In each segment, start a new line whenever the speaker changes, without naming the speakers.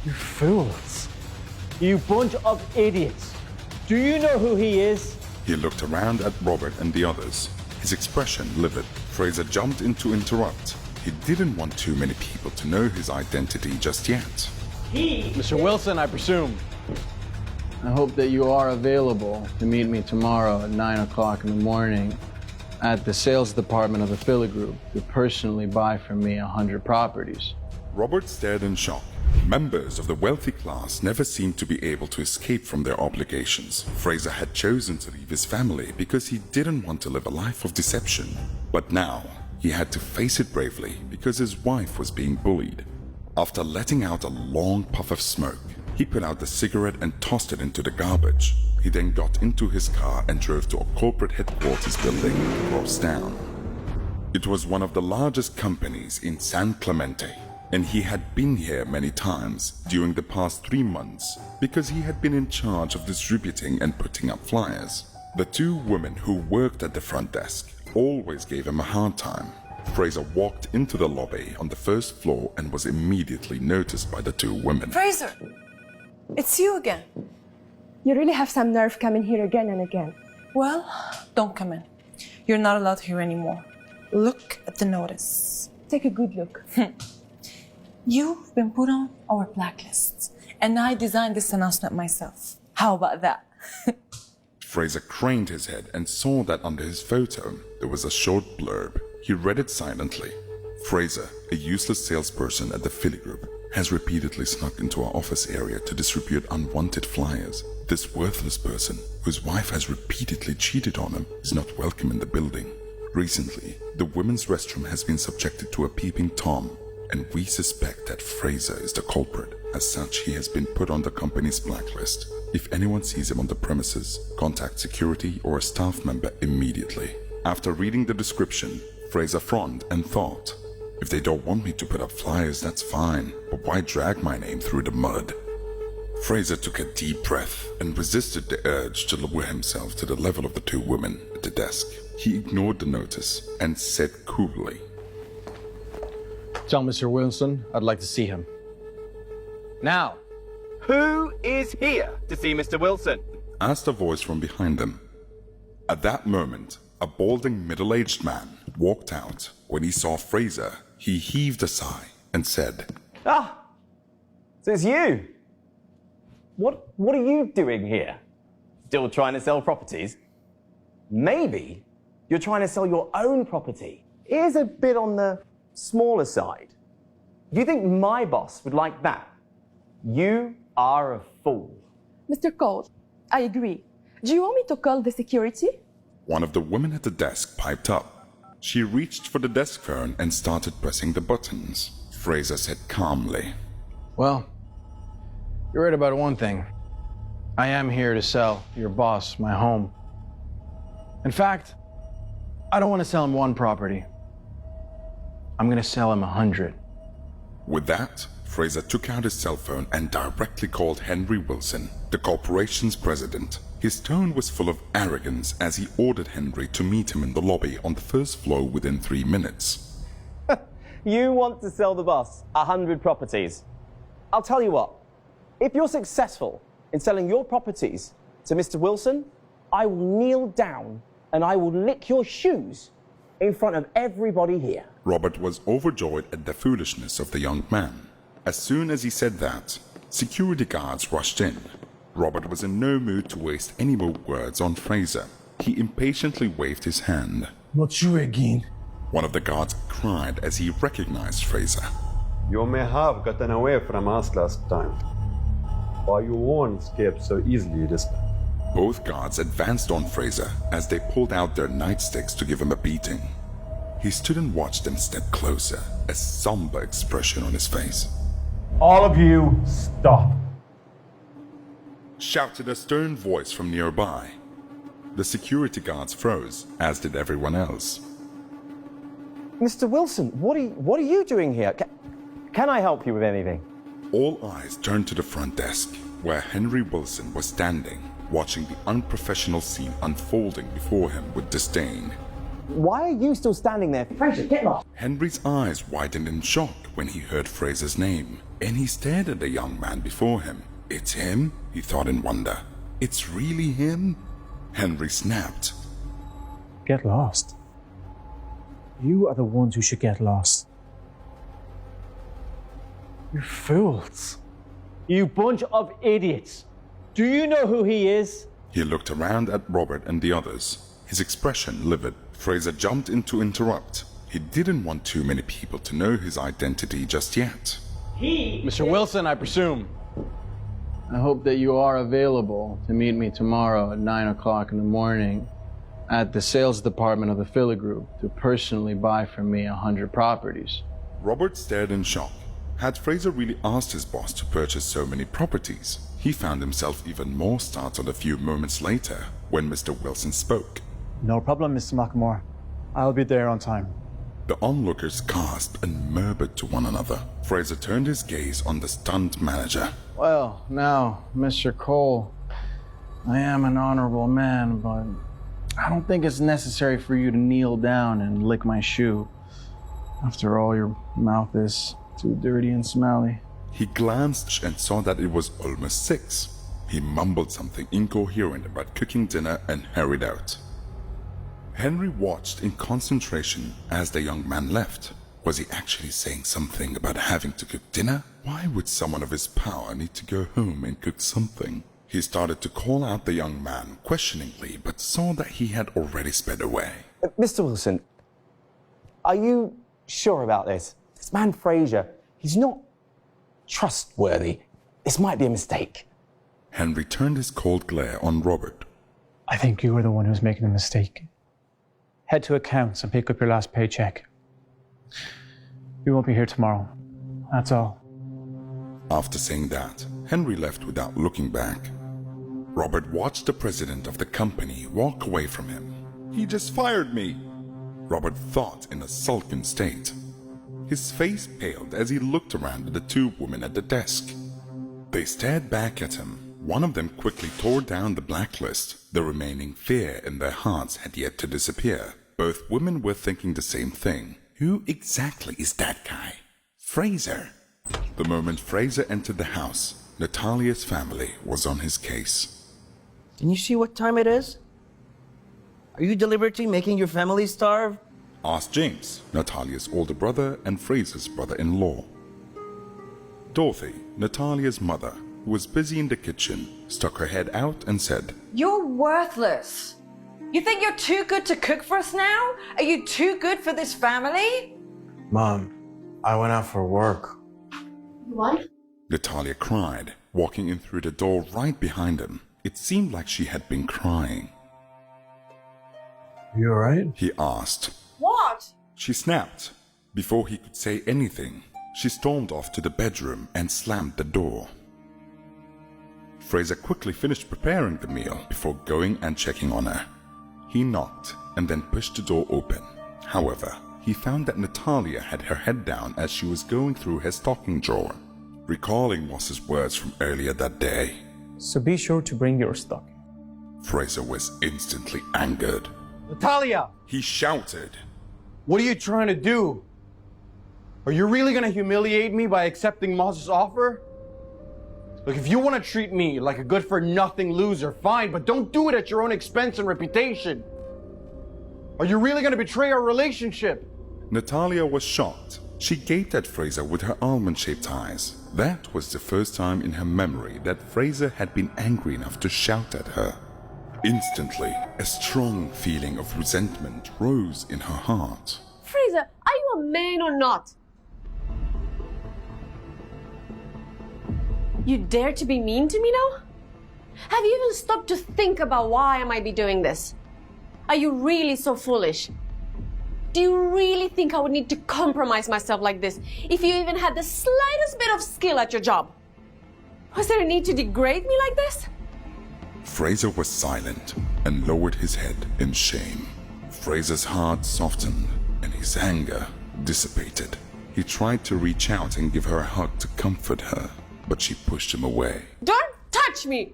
You fools. You bunch of idiots. Do you know who he is?
He looked around at Robert and the others, his expression livid. Fraser jumped in to interrupt. He didn't want too many people to know his identity just yet.
Mr. Wilson, I presume.
I hope that you are available to meet me tomorrow at 9 o'clock in the morning at the sales department of the Philly Group to personally buy from me 100 properties.
Robert stared in shock. Members of the wealthy class never seemed to be able to escape from their obligations. Fraser had chosen to leave his family because he didn't want to live a life of deception. But now, he had to face it bravely because his wife was being bullied. After letting out a long puff of smoke, he put out the cigarette and tossed it into the garbage. He then got into his car and drove to a corporate headquarters building across town. It was one of the largest companies in San Clemente, and he had been here many times during the past 3 months because he had been in charge of distributing and putting up flyers. The two women who worked at the front desk always gave him a hard time. Fraser walked into the lobby on the first floor and was immediately noticed by the two women.
Fraser, it's you again.
You really have some nerve coming here again and again.
Well, don't come in. You're not allowed here anymore. Look at the notice.
Take a good look.
You've been put on our blacklist, and I designed this announcement myself. How about that?
Fraser craned his head and saw that under his photo there was a short blurb. He read it silently. Fraser, a useless salesperson at the Philly Group, has repeatedly snuck into our office area to distribute unwanted flyers. This worthless person, whose wife has repeatedly cheated on him, is not welcome in the building. Recently, the women's restroom has been subjected to a peeping Tom, and we suspect that Fraser is the culprit. As such, he has been put on the company's blacklist. If anyone sees him on the premises, contact security or a staff member immediately. After reading the description, Fraser frowned and thought, if they don't want me to put up flyers, that's fine, but why drag my name through the mud? Fraser took a deep breath and resisted the urge to lower himself to the level of the two women at the desk. He ignored the notice and said coolly,
Tell Mr. Wilson I'd like to see him. Now.
Who is here to see Mr. Wilson?
asked a voice from behind them. At that moment, a balding middle-aged man walked out. When he saw Fraser, he heaved a sigh and said,
Ah, so it's you. What are you doing here? Still trying to sell properties? Maybe you're trying to sell your own property. Here's a bit on the smaller side. Do you think my boss would like that? You are a fool.
Mr. Cole, I agree. Do you want me to call the security?
One of the women at the desk piped up. She reached for the desk phone and started pressing the buttons. Fraser said calmly,
Well, you're right about one thing. I am here to sell your boss my home. In fact, I don't want to sell him one property. I'm going to sell him 100.
With that, Fraser took out his cell phone and directly called Henry Wilson, the corporation's president. His tone was full of arrogance as he ordered Henry to meet him in the lobby on the first floor within 3 minutes.
You want to sell the boss 100 properties. I'll tell you what, if you're successful in selling your properties to Mr. Wilson, I will kneel down and I will lick your shoes in front of everybody here.
Robert was overjoyed at the foolishness of the young man. As soon as he said that, security guards rushed in. Robert was in no mood to waste any more words on Fraser. He impatiently waved his hand.
Not you again.
One of the guards cried as he recognized Fraser.
You may have gotten away from us last time, but you won't escape so easily this time.
Both guards advanced on Fraser as they pulled out their nightsticks to give him a beating. He stood and watched them step closer, a somber expression on his face.
All of you, stop.
Shouted a stern voice from nearby. The security guards froze, as did everyone else.
Mr. Wilson, what are you doing here? Can I help you with anything?
All eyes turned to the front desk, where Henry Wilson was standing, watching the unprofessional scene unfolding before him with disdain.
Why are you still standing there? Fraser, get lost.
Henry's eyes widened in shock when he heard Fraser's name. and he stared at the young man before him. It's him, he thought in wonder. It's really him? Henry snapped.
Get lost. You are the ones who should get lost. You fools. You bunch of idiots. Do you know who he is?
He looked around at Robert and the others, his expression livid. Fraser jumped in to interrupt. He didn't want too many people to know his identity just yet.
Mr. Wilson, I presume. I hope that you are available to meet me tomorrow at 9 o'clock in the morning at the sales department of the Philly Group to personally buy from me 100 properties.
Robert stared in shock. Had Fraser really asked his boss to purchase so many properties? He found himself even more startled a few moments later when Mr. Wilson spoke.
No problem, Mr. McMore. I'll be there on time.
The onlookers gasped and murmured to one another. Fraser turned his gaze on the stunned manager.
Well, now, Mr. Cole, I am an honorable man, but I don't think it's necessary for you to kneel down and lick my shoe. After all, your mouth is too dirty and smelly.
He glanced and saw that it was almost 6. He mumbled something incoherent about cooking dinner and hurried out. Henry watched in concentration as the young man left. Was he actually saying something about having to cook dinner? Why would someone of his power need to go home and cook something? He started to call out the young man questioningly, but saw that he had already sped away.
Mr. Wilson, are you sure about this? This man Fraser, he's not trustworthy. This might be a mistake.
Henry turned his cold glare on Robert.
I think you were the one who's making the mistake. Head to accounts and pick up your last paycheck. You won't be here tomorrow. That's all.
After saying that, Henry left without looking back. Robert watched the president of the company walk away from him. He just fired me, Robert thought in a sullen state. His face paled as he looked around at the 2 women at the desk. They stared back at him. One of them quickly tore down the blacklist. The remaining fear in their hearts had yet to disappear. Both women were thinking the same thing. Who exactly is that guy? Fraser. The moment Fraser entered the house, Natalia's family was on his case.
Can you see what time it is? Are you deliberately making your family starve?
Asked James, Natalia's older brother and Fraser's brother-in-law. Dorothy, Natalia's mother, who was busy in the kitchen, stuck her head out and said,
You're worthless. You think you're too good to cook for us now? Are you too good for this family?
Mom, I went out for work.
What?
Natalia cried, walking in through the door right behind him. It seemed like she had been crying.
You alright?
He asked.
What?
She snapped. Before he could say anything, she stormed off to the bedroom and slammed the door. Fraser quickly finished preparing the meal before going and checking on her. He knocked and then pushed the door open. However, he found that Natalia had her head down as she was going through her stocking drawer, recalling Moss's words from earlier that day.
So be sure to bring your stock.
Fraser was instantly angered.
Natalia!
He shouted.
What are you trying to do? Are you really gonna humiliate me by accepting Moss's offer? Look, if you want to treat me like a good-for-nothing loser, fine, but don't do it at your own expense and reputation. Are you really gonna betray our relationship?
Natalia was shocked. She gaped at Fraser with her almond-shaped eyes. That was the first time in her memory that Fraser had been angry enough to shout at her. Instantly, a strong feeling of resentment rose in her heart.
Fraser, are you a man or not? You dare to be mean to me now? Have you even stopped to think about why I might be doing this? Are you really so foolish? Do you really think I would need to compromise myself like this if you even had the slightest bit of skill at your job? Was there a need to degrade me like this?
Fraser was silent and lowered his head in shame. Fraser's heart softened and his anger dissipated. He tried to reach out and give her a hug to comfort her, but she pushed him away.
Don't touch me!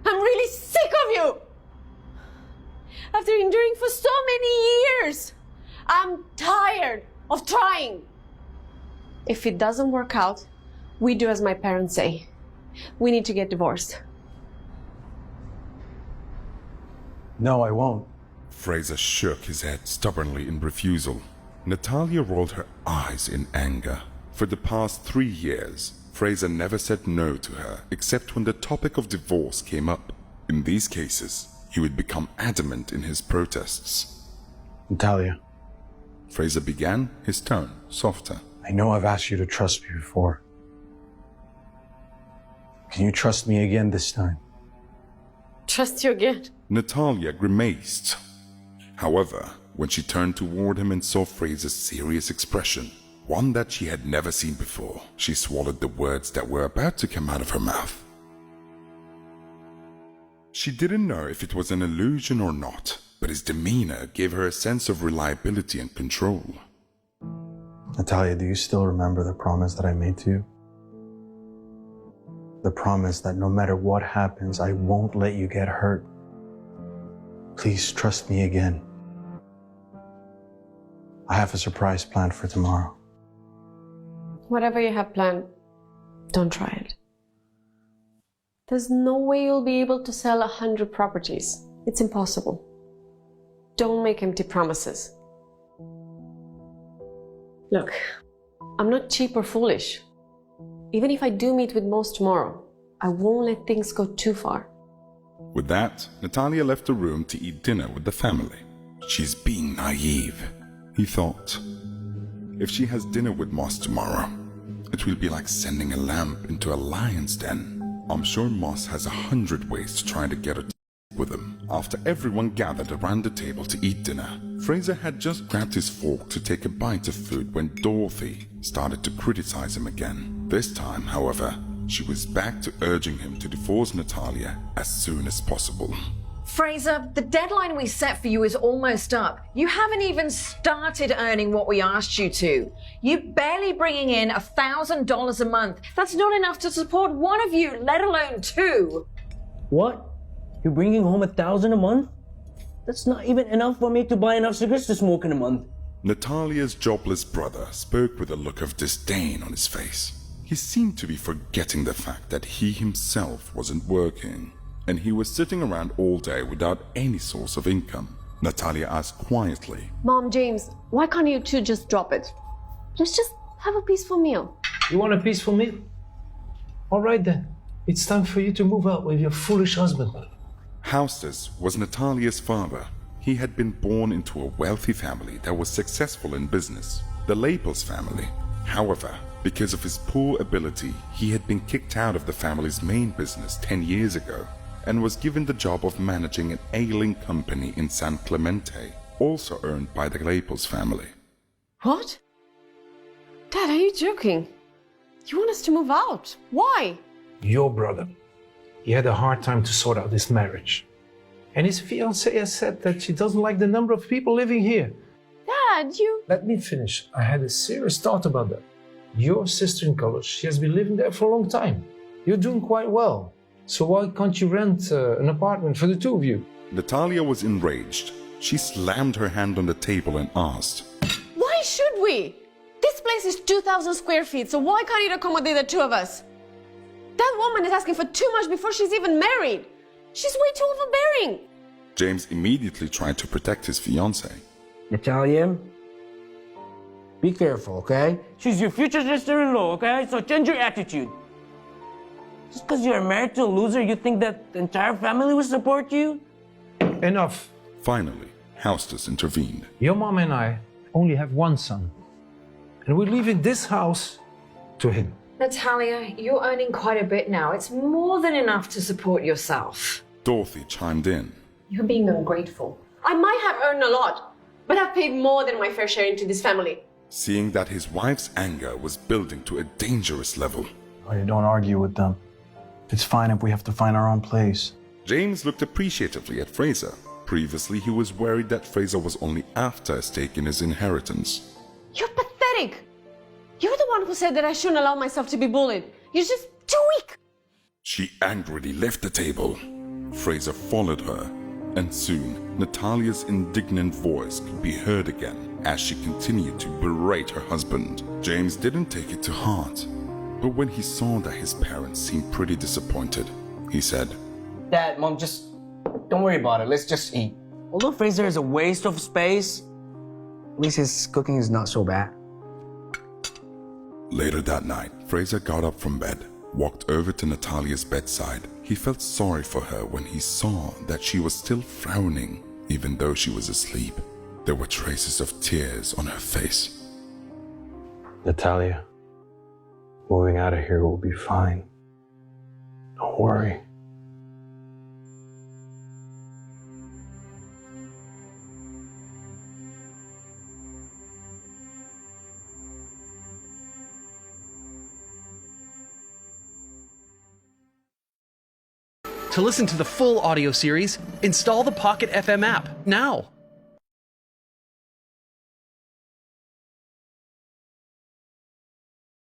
I'm really sick of you! After enduring for so many years, I'm tired of trying. If it doesn't work out, We do as my parents say. We need to get divorced.
No, I won't.
Fraser shook his head stubbornly in refusal. Natalia rolled her eyes in anger. For the past 3 years, Fraser never said no to her except when the topic of divorce came up. In these cases, he would become adamant in his protests.
Natalia,
Fraser began, his tone softer.
I know I've asked you to trust me before. Can you trust me again this time?
Trust you again?
Natalia grimaced. However, when she turned toward him and saw Fraser's serious expression, one that she had never seen before, she swallowed the words that were about to come out of her mouth. She didn't know if it was an illusion or not, but his demeanor gave her a sense of reliability and control.
Natalia, do you still remember the promise that I made to you? The promise that no matter what happens, I won't let you get hurt. Please trust me again. I have a surprise planned for tomorrow.
Whatever you have planned, don't try it. There's no way you'll be able to sell 100 properties. It's impossible. Don't make empty promises. Look, I'm not cheap or foolish. Even if I do meet with Moss tomorrow, I won't let things go too far.
With that, Natalia left the room to eat dinner with the family. She's being naive, he thought. If she has dinner with Moss tomorrow, it will be like sending a lamb into a lion's den. I'm sure Moss has 100 ways to try to get her with him. After everyone gathered around the table to eat dinner, Fraser had just grabbed his fork to take a bite of food when Dorothy started to criticize him again. This time, however, she was back to urging him to divorce Natalia as soon as possible.
Fraser, the deadline we set for you is almost up. You haven't even started earning what we asked you to. You're barely bringing in $1,000 a month. That's not enough to support one of you, let alone two.
What? You're bringing home $1,000 a month? That's not even enough for me to buy enough cigarettes to smoke in a month.
Natalia's jobless brother spoke with a look of disdain on his face. He seemed to be forgetting the fact that he himself wasn't working, and he was sitting around all day without any source of income. Natalia asked quietly,
Mom, James, why can't you two just drop it? Let's just have a peaceful meal.
You want a peaceful meal? All right then. It's time for you to move out with your foolish husband.
Haustus was Natalia's father. He had been born into a wealthy family that was successful in business, the Lapels family. However, because of his poor ability, he had been kicked out of the family's main business 10 years ago and was given the job of managing an ailing company in San Clemente, also owned by the Lapels family.
What? Dad, are you joking? You want us to move out? Why?
Your brother. He had a hard time to sort out this marriage. And his fiancée has said that she doesn't like the number of people living here.
Dad, you...
Let me finish. I had a serious thought about that. Your sister in college, she has been living there for a long time. You're doing quite well. So why can't you rent an apartment for the two of you?
Natalia was enraged. She slammed her hand on the table and asked,
Why should we? This place is 2,000 square feet, so why can't it accommodate the two of us? That woman is asking for too much before she's even married. She's way too overbearing.
James immediately tried to protect his fiancée.
Natalia, be careful, okay? She's your future sister-in-law, okay? So change your attitude. Just because you're married to a loser, you think that the entire family will support you?
Enough.
Finally, Haustus intervened.
Your mom and I only have one son. And we're leaving this house to him.
Natalia, you're earning quite a bit now. It's more than enough to support yourself.
Dorothy chimed in.
You're being ungrateful. I might have earned a lot, but I've paid more than my fair share into this family.
Seeing that his wife's anger was building to a dangerous level,
Oh, you don't argue with them. It's fine if we have to find our own place.
James looked appreciatively at Fraser. Previously, he was worried that Fraser was only after a stake in his inheritance.
You're pathetic. You're the one who said that I shouldn't allow myself to be bullied. You're just too weak.
She angrily left the table. Fraser followed her, and soon Natalia's indignant voice could be heard again as she continued to berate her husband. James didn't take it to heart. But when he saw that his parents seemed pretty disappointed, he said,
Dad, Mom, just don't worry about it. Let's just eat. Although Fraser is a waste of space, at least his cooking is not so bad.
Later that night, Fraser got up from bed, walked over to Natalia's bedside. He felt sorry for her when he saw that she was still frowning, even though she was asleep. There were traces of tears on her face.
Natalia, moving out of here will be fine. Don't worry.
To listen to the full audio series, install the Pocket FM app now.